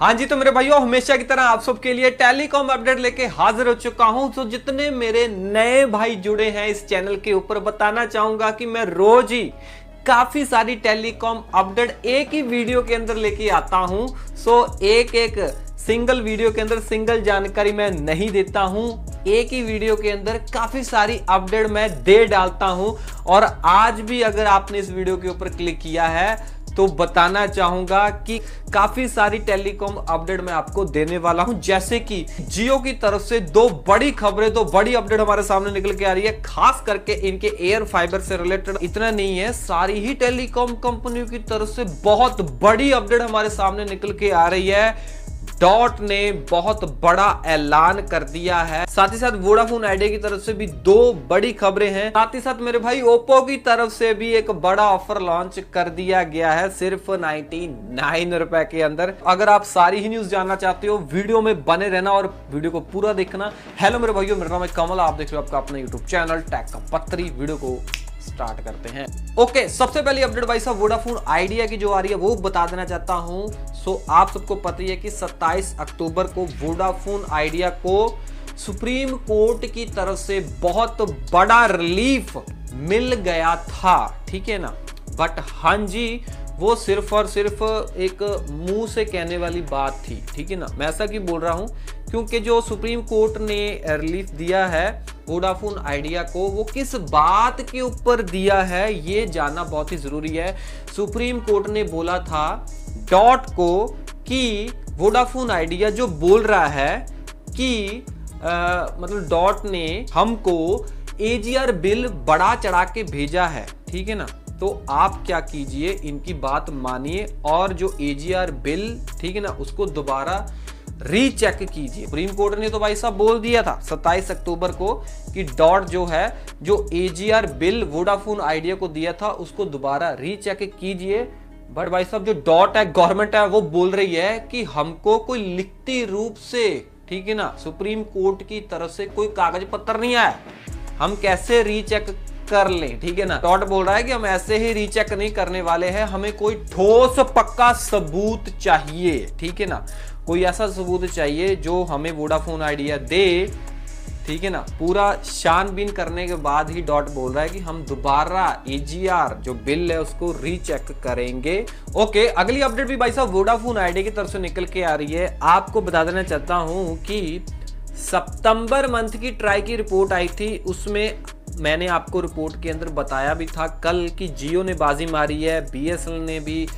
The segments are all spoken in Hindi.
हाँ जी, तो मेरे भाइयों हमेशा की तरह आप सबके लिए टेलीकॉम अपडेट लेके हाजिर हो चुका हूं। तो जितने मेरे नए भाई जुड़े हैं इस चैनल के ऊपर, बताना चाहूंगा कि मैं रोज ही काफी सारी टेलीकॉम अपडेट एक ही वीडियो के अंदर लेके आता हूं। सो एक सिंगल वीडियो के अंदर सिंगल जानकारी मैं नहीं देता हूं, एक ही वीडियो के अंदर काफी सारी अपडेट मैं दे डालता हूं। और आज भी अगर आपने इस वीडियो के ऊपर क्लिक किया है तो बताना चाहूंगा कि काफी सारी टेलीकॉम अपडेट मैं आपको देने वाला हूं। जैसे कि जियो की तरफ से दो बड़ी खबरें, दो बड़ी अपडेट हमारे सामने निकल के आ रही है, खास करके इनके एयर फाइबर से रिलेटेड। इतना नहीं है, सारी ही टेलीकॉम कंपनियों की तरफ से बहुत बड़ी अपडेट हमारे सामने निकल के आ रही है। डॉट ने बहुत बड़ा ऐलान कर दिया है। साथ ही साथ वोडाफोन आइडिया की तरफ से भी दो बड़ी खबरें हैं। साथ ही साथ मेरे भाई ओप्पो की तरफ से भी एक बड़ा ऑफर लॉन्च कर दिया गया है, सिर्फ 99 रुपए के अंदर। अगर आप सारी ही न्यूज जानना चाहते हो, वीडियो में बने रहना और वीडियो को पूरा देखना। हेलो मेरे भाइयों, मेरा नाम है कमल, आप देख रहे हो आपका अपना यूट्यूब चैनल टेक का पत्री। वीडियो को स्टार्ट करते हैं। ओके, सबसे पहली अपडेट भाई साहब वोडाफोन आइडिया की जो आ रही है वो बता देना चाहता हूं। सो आप सबको पता ही है कि 27 अक्टूबर को वोडाफोन आइडिया को सुप्रीम कोर्ट की तरफ से बहुत बड़ा रिलीफ मिल गया था, ठीक है ना। बट हाँ जी, वो सिर्फ और सिर्फ एक मुंह से कहने वाली बात थी, ठीक है ना। मैं ऐसा क्यों बोल रहा हूं, क्योंकि जो सुप्रीम कोर्ट ने रिलीफ दिया है वोडाफोन आइडिया को, वो किस बात के ऊपर दिया है ये जानना बहुत ही जरूरी है। सुप्रीम कोर्ट ने बोला था डॉट को कि वोडाफोन आइडिया जो बोल रहा है कि मतलब डॉट ने हमको एजीआर बिल बढ़ा चढ़ा के भेजा है, ठीक है ना। तो आप क्या कीजिए, इनकी बात मानिए और जो एजीआर बिल, ठीक है ना, उसको दोबारा रीचेक कीजिए। सुप्रीम कोर्ट ने तो भाई साहब बोल दिया था 27 अक्टूबर को कि डॉट जो है, जो एजीआर बिल वोडाफोन आइडिया को दिया था उसको दोबारा रीचेक कीजिए। बट भाई साहब जो डॉट है, गवर्नमेंट है, वो बोल रही है कि हमको कोई लिखती रूप से, ठीक है ना, सुप्रीम कोर्ट की तरफ से कोई कागज पत्र नहीं आया, हम कैसे रीचेक कर लें, ठीक है ना। डॉट बोल रहा है कि हम ऐसे ही रीचेक नहीं करने वाले हैं, हमें कोई ठोस पक्का सबूत चाहिए, ठीक है ना। कोई ऐसा सबूत चाहिए जो हमें वोडाफोन आइडिया दे, ठीक है ना। पूरा छानबीन करने के बाद ही डॉट बोल रहा है कि हम दोबारा एजीआर जो बिल है उसको रीचेक करेंगे। ओके, अगली अपडेट भी भाई साहब वोडाफोन आइडिया की तरफ से निकल के आ रही है। आपको बता देना चाहता हूं कि सितंबर मंथ की ट्राई की रिपोर्ट आई थी, उसमें मैंने आपको रिपोर्ट के अंदर बताया भी था कल की जियो ने बाजी मारी है, बीएसएनएल ने भी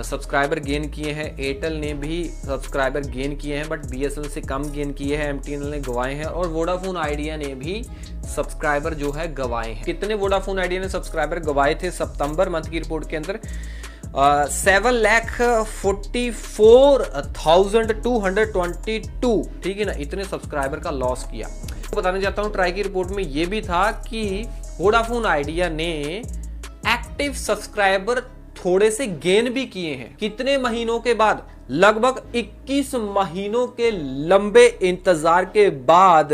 सब्सक्राइबर गेन किए हैं, एयरटेल ने भी सब्सक्राइबर गेन किए हैं, बट बीएसएनएल से कम गेन किए हैं, एमटीएनएल ने गवाए हैं, और वोडाफोन आइडिया ने भी सब्सक्राइबर जो है गवाए हैं। कितने वोडाफोन आइडिया ने सब्सक्राइबर गवाए थे सितंबर मंथ की रिपोर्ट के अंदर? 7,44,222, ठीक है ना, इतने सब्सक्राइबर का लॉस किया। तो बताने चाहता हूं, ट्राई की रिपोर्ट में यह भी था कि वोडाफोन आइडिया ने एक्टिव सब्सक्राइबर थोड़े से गेन भी किए हैं। कितने महीनों के बाद? लगभग 21 महीनों के लंबे इंतजार के बाद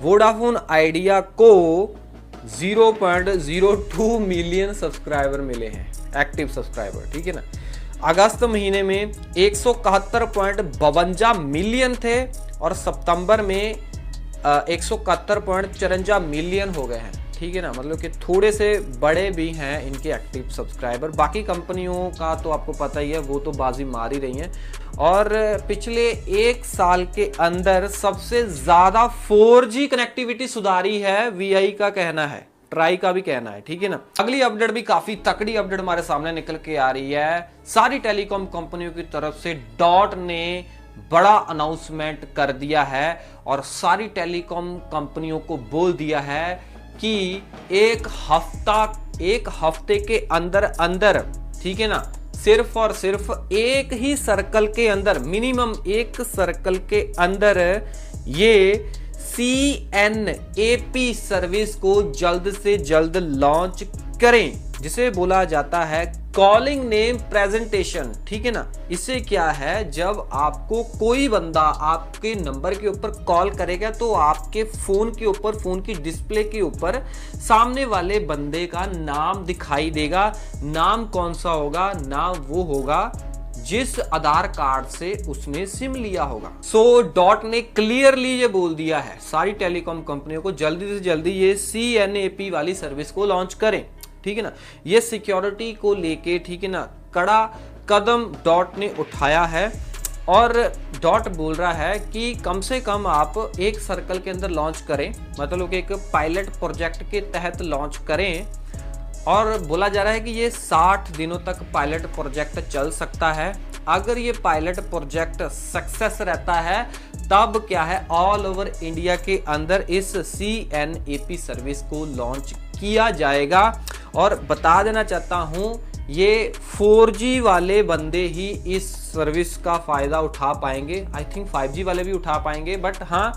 वोडाफोन आइडिया को 0.02 मिलियन सब्सक्राइबर मिले हैं, एक्टिव सब्सक्राइबर, ठीक है ना। अगस्त महीने में 171.52 मिलियन थे और सितंबर में 171.54 मिलियन हो गए हैं, ठीक है ना। मतलब कि थोड़े से बड़े भी हैं इनके एक्टिव सब्सक्राइबर। बाकी कंपनियों का तो आपको पता ही है, वो तो बाजी मार ही रही हैं। और पिछले एक साल के अंदर सबसे ज्यादा 4G कनेक्टिविटी सुधारी है, वीआई का कहना है, ट्राई का भी कहना है, ठीक है ना। अगली अपडेट भी काफी तकड़ी अपडेट हमारे सामने निकल के आ रही है। सारी टेलीकॉम कंपनियों की तरफ से डॉट ने बड़ा अनाउंसमेंट कर दिया है और सारी टेलीकॉम कंपनियों को बोल दिया है कि एक हफ्ते के अंदर, ठीक है ना, सिर्फ और सिर्फ एक ही सर्कल के अंदर, मिनिमम एक सर्कल के अंदर ये CNAP सर्विस को जल्द से जल्द लॉन्च करें, जिसे बोला जाता है कॉलिंग नेम प्रेजेंटेशन, ठीक है ना। इससे क्या है, जब आपको कोई बंदा आपके नंबर के ऊपर कॉल करेगा तो आपके फोन के ऊपर, फोन की डिस्प्ले के ऊपर सामने वाले बंदे का नाम दिखाई देगा। नाम कौन सा होगा? नाम वो होगा जिस आधार कार्ड से उसने सिम लिया होगा। सो डॉट ने क्लियरली ये बोल दिया है सारी टेलीकॉम कंपनियों को जल्दी से जल्दी ये CNAP वाली सर्विस को लॉन्च करें, ठीक है ना। ये सिक्योरिटी को लेके, ठीक है ना, कड़ा कदम डॉट ने उठाया है और डॉट बोल रहा है कि कम से कम आप एक सर्कल के अंदर लॉन्च करें, मतलब कि एक पायलट प्रोजेक्ट के तहत लॉन्च करें। और बोला जा रहा है कि ये 60 दिनों तक पायलट प्रोजेक्ट चल सकता है। अगर ये पायलट प्रोजेक्ट सक्सेस रहता है तब क्या है, ऑल ओवर इंडिया के अंदर इस CNAP सर्विस को लॉन्च किया जाएगा। और बता देना चाहता हूं, ये 4G वाले बंदे ही इस सर्विस का फायदा उठा पाएंगे। आई थिंक 5G वाले भी उठा पाएंगे, बट हाँ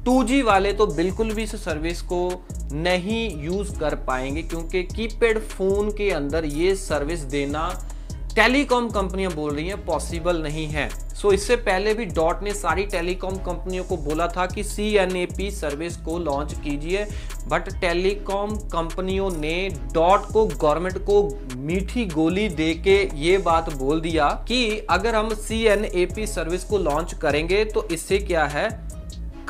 2G वाले तो बिल्कुल भी इस सर्विस को नहीं यूज कर पाएंगे, क्योंकि कीपैड फोन के अंदर ये सर्विस देना टेलीकॉम कंपनियां बोल रही हैं पॉसिबल नहीं है। सो इससे पहले भी डॉट ने सारी टेलीकॉम कंपनियों को बोला था कि CNAP सर्विस को लॉन्च कीजिए, बट टेलीकॉम कंपनियों ने डॉट को, गवर्नमेंट को मीठी गोली देके ये बात बोल दिया कि अगर हम CNAP सर्विस को लॉन्च करेंगे तो इससे क्या है,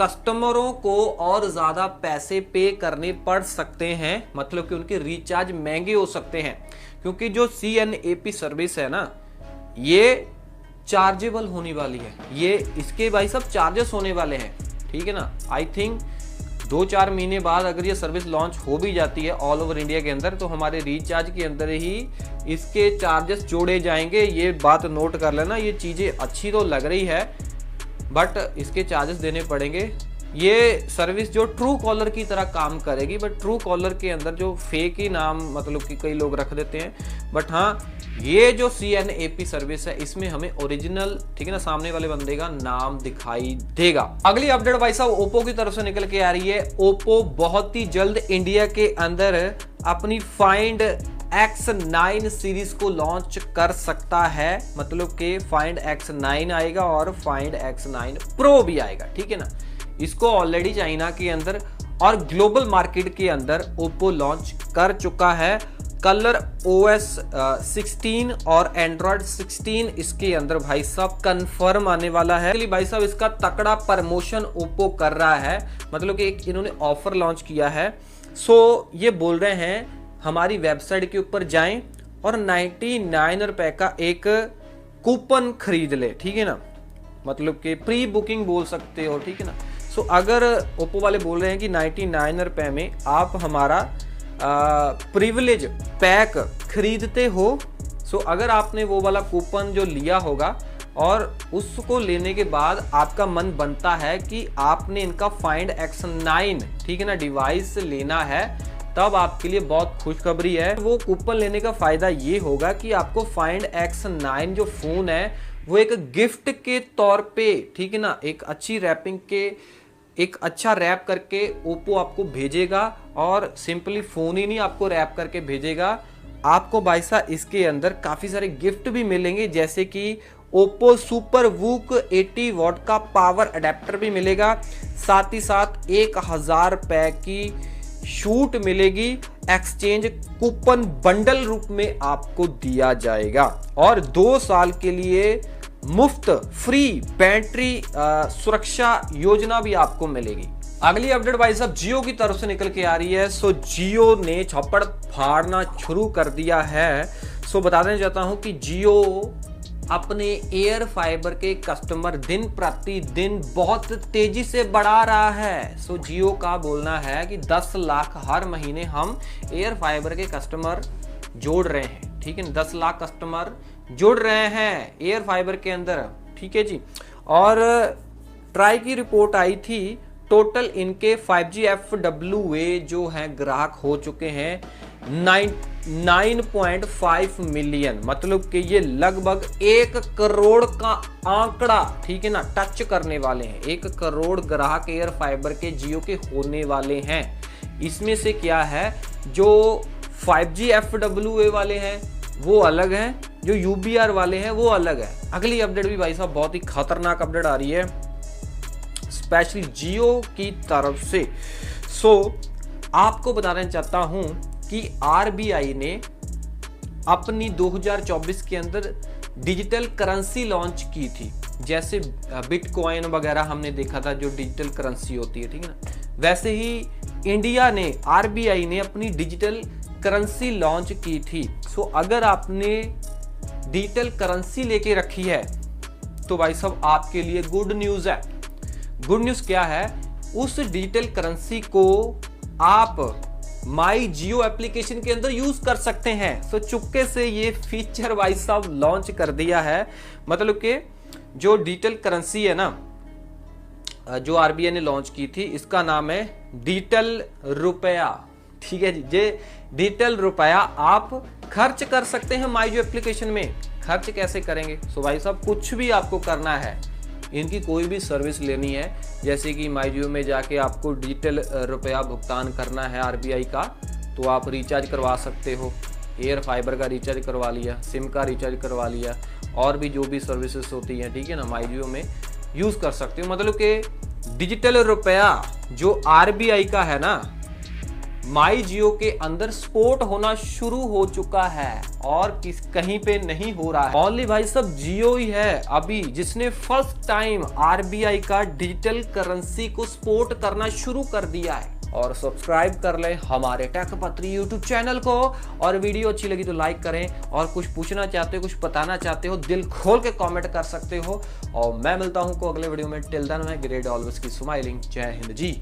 कस्टमरों को और ज्यादा पैसे पे करने पड़ सकते हैं, मतलब कि उनके रिचार्ज महंगे हो सकते हैं। क्योंकि जो CNAP सर्विस है ना, ये चार्जेबल होने वाली है, ये इसके भाई सब चार्जेस होने वाले हैं, ठीक है ना। आई थिंक 2-4 महीने बाद अगर ये सर्विस लॉन्च हो भी जाती है ऑल ओवर इंडिया के अंदर, तो हमारे रिचार्ज के अंदर ही इसके चार्जेस जोड़े जाएंगे। ये बात नोट कर लेना, ये चीजें अच्छी तो लग रही है बट इसके चार्जेस देने पड़ेंगे। ये सर्विस जो ट्रू कॉलर की तरह काम करेगी, बट ट्रू कॉलर के अंदर जो फेक ही नाम मतलब कि कई लोग रख देते हैं, बट हाँ ये जो CNAP सर्विस है इसमें हमें ओरिजिनल, ठीक है ना, सामने वाले बंदे का नाम दिखाई देगा। अगली अपडेट भाई साहब ओप्पो की तरफ से निकल के आ रही है। ओप्पो बहुत ही जल्द इंडिया के अंदर अपनी फाइंड X9 सीरीज को लॉन्च कर सकता है, मतलब कि फाइंड X9 आएगा और फाइंड X9 Pro भी आएगा, ठीक है ना। इसको ऑलरेडी चाइना के अंदर और ग्लोबल मार्केट के अंदर ओप्पो लॉन्च कर चुका है। कलर OS 16 और एंड्रॉयड 16 इसके अंदर भाई साहब कंफर्म आने वाला है। भाई साहब इसका तकड़ा प्रमोशन ओप्पो कर रहा है, मतलब कि एक इन्होंने ऑफर लॉन्च किया है। सो ये बोल रहे हैं हमारी वेबसाइट के ऊपर जाएं और 99 रुपए का एक कूपन खरीद ले, ठीक है ना, मतलब कि प्री बुकिंग बोल सकते हो, ठीक है ना। सो अगर ओप्पो वाले बोल रहे हैं कि 99 रुपए में आप हमारा प्रिविलेज पैक खरीदते हो, सो अगर आपने वो वाला कूपन जो लिया होगा और उसको लेने के बाद आपका मन बनता है कि आपने इनका फाइंड X9, ठीक है ना, डिवाइस लेना है, तब आपके लिए बहुत खुशखबरी है। वो कूपन लेने का फायदा ये होगा कि आपको फाइंड X9 जो फोन है वो एक गिफ्ट के तौर पे, ठीक है ना, एक अच्छी रैपिंग के, एक अच्छा रैप करके ओप्पो आपको भेजेगा। और सिंपली फोन ही नहीं, आपको रैप करके भेजेगा। आपको भाई साहब इसके अंदर काफी सारे गिफ्ट भी मिलेंगे, जैसे कि ओप्पो सुपर वूक 80 वॉट का पावर अडेप्टर भी मिलेगा, साथ ही साथ 1000 रुपए की छूट मिलेगी, एक्सचेंज कूपन बंडल रूप में आपको दिया जाएगा और 2 साल के लिए मुफ्त फ्री बैटरी सुरक्षा योजना भी आपको मिलेगी। अगली अपडेट भाई साहब जियो की तरफ से निकल के आ रही है। सो जियो ने छप्पड़ फाड़ना शुरू कर दिया है। सो बता देना चाहता हूं कि जियो अपने एयर फाइबर के कस्टमर दिन प्रतिदिन बहुत तेजी से बढ़ा रहा है। सो जियो का बोलना है कि 10 लाख हर महीने हम एयर फाइबर के कस्टमर जोड़ रहे हैं, ठीक है, 10 लाख कस्टमर जुड़ रहे हैं एयर फाइबर के अंदर, ठीक है जी। और ट्राई की रिपोर्ट आई थी, टोटल इनके 5G FWA जो हैं ग्राहक हो चुके हैं 9.5 मिलियन, मतलब कि ये लगभग 1 करोड़ का आंकड़ा, ठीक है ना, टच करने वाले हैं। 1 करोड़ ग्राहक एयर फाइबर के जियो के होने वाले हैं। इसमें से क्या है, जो 5G FWA वाले हैं वो अलग हैं, जो UBR वाले हैं वो अलग है। अगली अपडेट भी भाई साहब बहुत ही खतरनाक अपडेट आ रही है स्पेशली जियो की तरफ से। सो आपको बताना चाहता हूं कि RBI ने अपनी 2024 के अंदर डिजिटल करेंसी लॉन्च की थी। जैसे बिटकॉइन वगैरह हमने देखा था जो डिजिटल करेंसी होती है, ठीक है ना, वैसे ही इंडिया ने, आरबीआई ने अपनी डिजिटल करेंसी लॉन्च की थी। सो अगर आपने डिजिटल करेंसी लेके रखी है तो भाई साहब आपके लिए गुड न्यूज है। गुड न्यूज क्या है, उस डिजिटल करेंसी को आप माई जियो एप्लीकेशन के अंदर यूज कर सकते हैं। सो चुपके से ये फीचर भाई साहब लॉन्च कर दिया है। मतलब कि जो डिजिटल करेंसी है ना, जो आरबीआई ने लॉन्च की थी, इसका नाम है डिजिटल रुपया। ठीक है जी, ये डिजिटल रुपया आप खर्च कर सकते हैं माई जियो एप्लीकेशन में। खर्च कैसे करेंगे? सो भाई साहब कुछ भी आपको करना है, इनकी कोई भी सर्विस लेनी है, जैसे कि माई जियो में जाके आपको डिजिटल रुपया भुगतान करना है आरबीआई का, तो आप रिचार्ज करवा सकते हो। एयर फाइबर का रिचार्ज करवा लिया, सिम का रिचार्ज करवा लिया, और भी जो भी सर्विसेज होती हैं, ठीक है ना, माई जियो में यूज़ कर सकते हो। मतलब कि डिजिटल रुपया जो आरबीआई का है ना, माई जियो के अंदर सपोर्ट होना शुरू हो चुका है और कहीं पे नहीं हो रहा है। ओनली भाई सब जियो ही है अभी जिसने फर्स्ट टाइम आरबीआई का डिजिटल करेंसी को सपोर्ट करना शुरू कर दिया है। और सब्सक्राइब कर लें हमारे टेक पत्री यूट्यूब चैनल को, और वीडियो अच्छी लगी तो लाइक करें, और कुछ पूछना चाहते हो, कुछ बताना चाहते हो, दिल खोल के कमेंट कर सकते हो। और मैं मिलता हूं को अगले वीडियो में। टिल देन, मैं ग्रेट ऑलवेज की स्माइलिंग। जय हिंद जी।